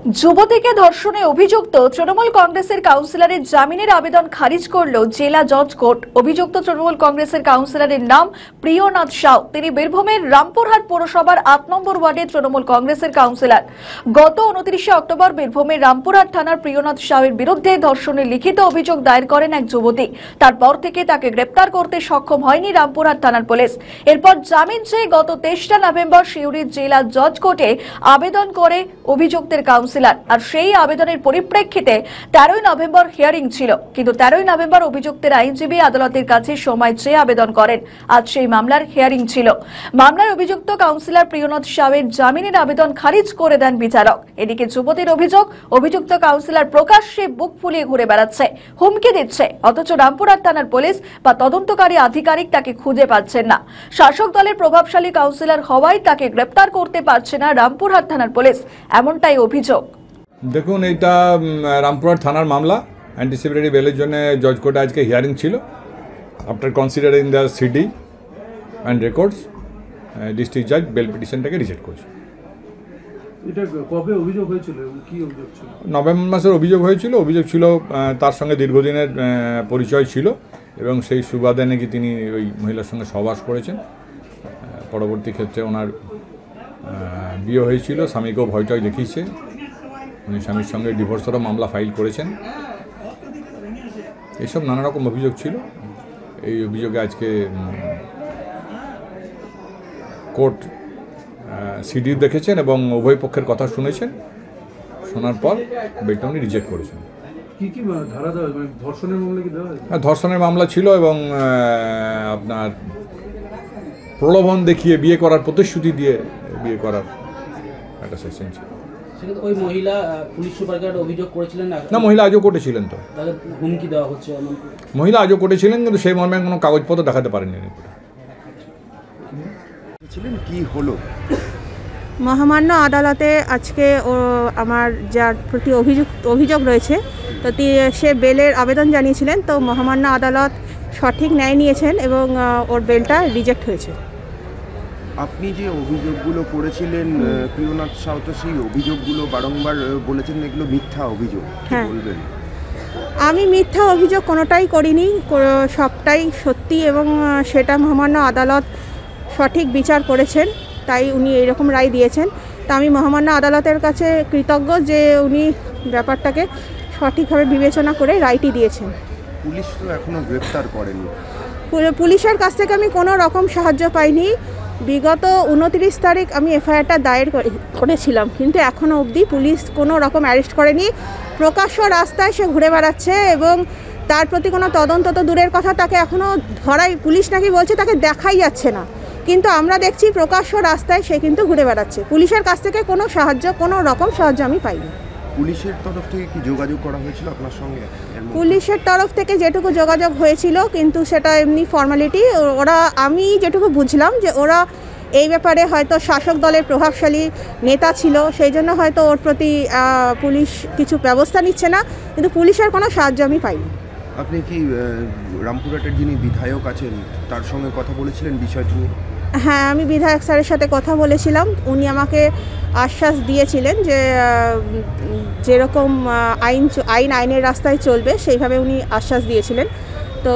যুবতীকে ধর্ষণে অভিযুক্ত তৃণমূল কংগ্রেসের কাউন্সিলরের জামিনের আবেদন খারিজ করল জেলা জজ কোর্ট। অভিযুক্ত তৃণমূল কংগ্রেসের কাউন্সিলরের নাম প্রিয়নাথ সাউ। তিনি বীরভূমের রামপুরহাট পৌরসভার ৮ নম্বর ওয়ার্ডে তৃণমূল কংগ্রেসের কাউন্সিলর। গত ২৯ অক্টোবর বীরভূমের রামপুরহাট থানার প্রিয়নাথ সাউয়ের বিরুদ্ধে ধর্ষণের লিখিত অভিযোগ দায়ের করেন এক যুবতী। তারপর থেকে তাকে গ্রেপ্তার করতে সক্ষম হয়নি রামপুরহাট থানার পুলিশ। এরপর জামিন চেয়ে গত ২৩ নভেম্বর সিউড়ির জেলা জজ কোর্টে আবেদন করে অভিযুক্তের কাউন্সিলর। আর সেই আবেদনের পরিপ্রেক্ষিতে ১৩ নভেম্বর হিয়ারিং ছিল, কিন্তু ১৩ নভেম্বর অভিযুক্তের আইনজীবী আদালতের কাছে সময় চেয়ে আবেদন করেন। আজ সেই মামলার হিয়ারিং ছিল। মামলার অভিযুক্ত কাউন্সিলর প্রিয়নাথ সাউয়ের জামিনের আবেদন খারিজ করে দেন বিচারক। এদিকে যুবতীর অভিযোগ, অভিযুক্ত কাউন্সিলর প্রকাশ্যে বুক ফুলিয়ে ঘুরে বেড়াচ্ছে, হুমকি দিচ্ছে, অথচ রামপুরহাট থানার পুলিশ বা তদন্তকারী আধিকারিক তাকে খুঁজে পাচ্ছেন না। শাসক দলের প্রভাবশালী কাউন্সিলর হওয়ায় তাকে গ্রেপ্তার করতে পারছে না রামপুরহাট থানার পুলিশ, এমনটাই অভিযোগ। দেখুন, এটা রামপুরহাট থানার মামলা। অ্যান্টিসিপেটরি বেলের জন্য জজ কোর্টে আজকে হিয়ারিং ছিল। After considering the CD and records, district জাজ বেল পিটিশনটাকে রিজেক্ট করেছে। এটা কবে অভিযোগ হয়েছিল? কি অভিযোগ ছিল? নভেম্বর মাসের অভিযোগ হয়েছিল। অভিযোগ ছিল তার সঙ্গে দীর্ঘদিনের পরিচয় ছিল এবং সেই সুবাদে নাকি তিনি ওই মহিলার সঙ্গে সহবাস করেছেন। পরবর্তী ক্ষেত্রে ওনার বিয়ে হয়েছিল, স্বামীকেও ভয়টয় দেখিয়েছে। উনি স্বামীর সঙ্গে ডিভোর্সেরও মামলা ফাইল করেছেন। এইসব নানা রকম অভিযোগ ছিল। এই অভিযোগে আজকে কোর্ট সিডি দেখেছেন এবং উভয় পক্ষের কথা শুনেছেন। শোনার পর বেলটা উনি রিজেক্ট করেছেন। কি কি ধারা দেওয়া, মানে ধর্ষণের মামলা কি দেওয়া? হ্যাঁ, ধর্ষণের মামলা ছিল এবং আপনার প্রলোভন দেখিয়ে বিয়ে করার প্রতিশ্রুতি দিয়ে বিয়ে করার একটা সেকশন ছিল। ওই মহিলা পুলিশ সুপারকে অভিযোগ করেছিলেন না, মহিলা আজও কোর্টে ছিলেন। তো হুমকি দেওয়া হচ্ছে, মহিলা আজও কোর্টে ছিলেন, কিন্তু সেই মর্মে কোনো কাগজপত্র দেখাতে পারেননি। কি হলো? মহামান্য আদালতে আজকে আমার যার প্রতি অভিযোগ রয়েছে, তো সে বেলের আবেদন জানিয়েছিলেন। তো মহামান্য আদালত সঠিক ন্যায় নিয়েছেন এবং ওর বেলটা রিজেক্ট হয়েছে। আপনি যে অভিযোগগুলো করেছিলেন প্রিয়নাথ সাউ, তো সেই অভিযোগগুলো বারংবার বলেছেন এগুলো মিথ্যা অভিযোগ, হ্যাঁ বলবেন? আমি মিথ্যা অভিযোগ কোনোটাই করিনি, সবটাই সত্যি এবং সেটা মহামান্য আদালত সঠিক বিচার করেছেন, তাই উনি এইরকম রায় দিয়েছেন। তা আমি মহামান্য আদালতের কাছে কৃতজ্ঞ যে উনি ব্যাপারটাকে সঠিকভাবে বিবেচনা করে রায়টি দিয়েছেন। পুলিশ তো এখনও গ্রেপ্তার করেনি। পুলিশের কাছ থেকে আমি কোনো রকম সাহায্য পাইনি। বিগত ২৯ তারিখ আমি এফআইআরটা দায়ের করেছিলাম, কিন্তু এখনও অবধি পুলিশ কোনো রকম অ্যারেস্ট করেনি। প্রকাশ্য রাস্তায় সে ঘুরে বেড়াচ্ছে এবং তার প্রতি কোনো তদন্ত তো দূরের কথা, তাকে এখনও ধরাই, পুলিশ নাকি বলছে তাকে দেখাই যাচ্ছে না, কিন্তু আমরা দেখছি প্রকাশ্য রাস্তায় সে কিন্তু ঘুরে বেড়াচ্ছে। পুলিশের কাছ থেকে কোনো রকম সাহায্য আমি পাইনি। পুলিশের তরফ থেকে কি যোগাযোগ করা হয়েছিল আপনার সঙ্গে? পুলিশের তরফ থেকে যেটুকু যোগাযোগ হয়েছিল, কিন্তু সেটা এমনি ফর্মালিটি। আমি যেটুকু বুঝলাম যে ওরা এই ব্যাপারে হয়তো শাসক দলের প্রভাবশালী নেতা ছিল, সেই জন্য হয়তো ওর প্রতি পুলিশ কিছু ব্যবস্থা নিচ্ছে না, কিন্তু পুলিশের কোনো সাহায্য আমি পাইনি। আপনি কি রামপুরহাটের যিনি বিধায়ক আছেন তার সঙ্গে কথা বলেছিলেন বিষয়টি নিয়ে? হ্যাঁ, আমি বিধায়ক স্যারের সাথে কথা বলেছিলাম। উনি আমাকে আশ্বাস দিয়েছিলেন যে যেরকম আইনের রাস্তায় চলবে সেইভাবে উনি আশ্বাস দিয়েছিলেন। তো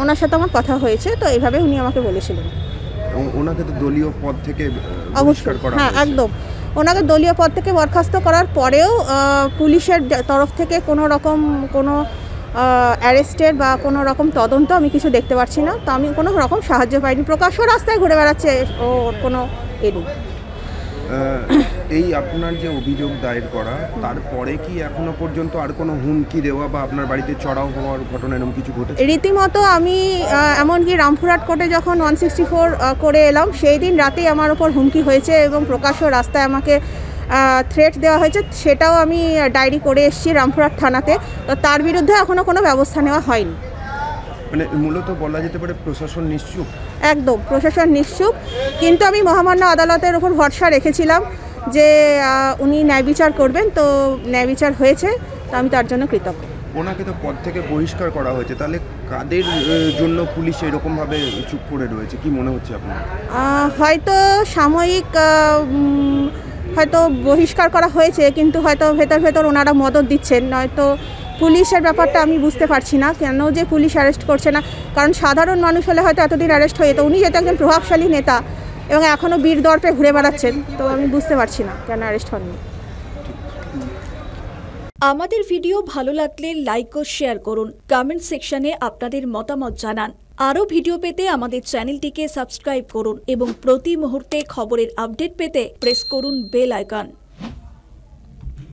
ওনার সাথে আমার কথা হয়েছে, তো এইভাবে উনি আমাকে বলেছিলেন। ওনাকে তো দলীয় পদ থেকে অবশ্যই, হ্যাঁ একদম, ওনাকে দলীয় পদ থেকে বরখাস্ত করার পরেও পুলিশের তরফ থেকে কোনো অ্যারেস্টের বা কোনো রকম তদন্ত আমি কিছু দেখতে পাচ্ছি না। তো আমি কোনো রকম সাহায্য পাইনি। প্রকাশ্য রাস্তায় ঘুরে বেড়াচ্ছে, ওর কোনো নেই। এই আপনার যে অভিযোগ দায়ের করা, তারপরে কি এখনো পর্যন্ত আর কোনো হুমকি দেওয়া বা আপনার বাড়িতে চড়াও হওয়ার ঘটনা এরকম কিছু ঘটেছে? রীতিমতো আমি এমনকি রামপুরহাট কোর্টে যখন 164 করে এলাম, সেই দিন রাতেই আমার ওপর হুমকি হয়েছে এবং প্রকাশ্য রাস্তায় আমাকে থ্রেট দেওয়া হয়েছে। সেটাও আমি ডায়েরি করে এসেছি রামপুরহাট থানাতে। তো তার বিরুদ্ধে এখনও কোনো ব্যবস্থা নেওয়া হয়নি। মানে মূলত বলা যেতে পারে প্রশাসন নিশ্চুপ। একদম, প্রশাসন নিশ্চুপ, কিন্তু আমি মহামান্য আদালতের ওপর ভরসা রেখেছিলাম যে উনি ন্যায় বিচার করবেন। তো ন্যায় বিচার হয়েছে, তো আমি তার জন্য কৃতজ্ঞ। ওনাকে তো পদ থেকে বহিষ্কার করা হয়েছে, তাহলে কাদের জন্য পুলিশ এরকমভাবে চুপ করে রয়েছে, কি মনে হচ্ছে আপনার? হয়তো সাময়িক হয়তো বহিষ্কার করা হয়েছে, কিন্তু হয়তো ভেতর ভেতর ওনারা মদত দিচ্ছেন, নয়তো পুলিশের ব্যাপারটা আমি বুঝতে পারছি না কেন যে পুলিশ অ্যারেস্ট করছে না। কারণ সাধারণ মানুষ হলে হয়তো এতদিন অ্যারেস্ট হয়ে যেত, উনি যেহেতু একজন প্রভাবশালী নেতা এবং এখনও বীর দর্পে ঘুরে বেড়াচ্ছেন, তো আমি বুঝতে পারছি না কেন অ্যারেস্ট হননি। আমাদের ভিডিও ভালো লাগলে লাইক ও শেয়ার করুন, কমেন্ট সেকশনে আপনাদের মতামত জানান। আরও ভিডিও পেতে আমাদের চ্যানেলটিকে সাবস্ক্রাইব করুন এবং প্রতি মুহূর্তে খবরের আপডেট পেতে প্রেস করুন বেল আইকন।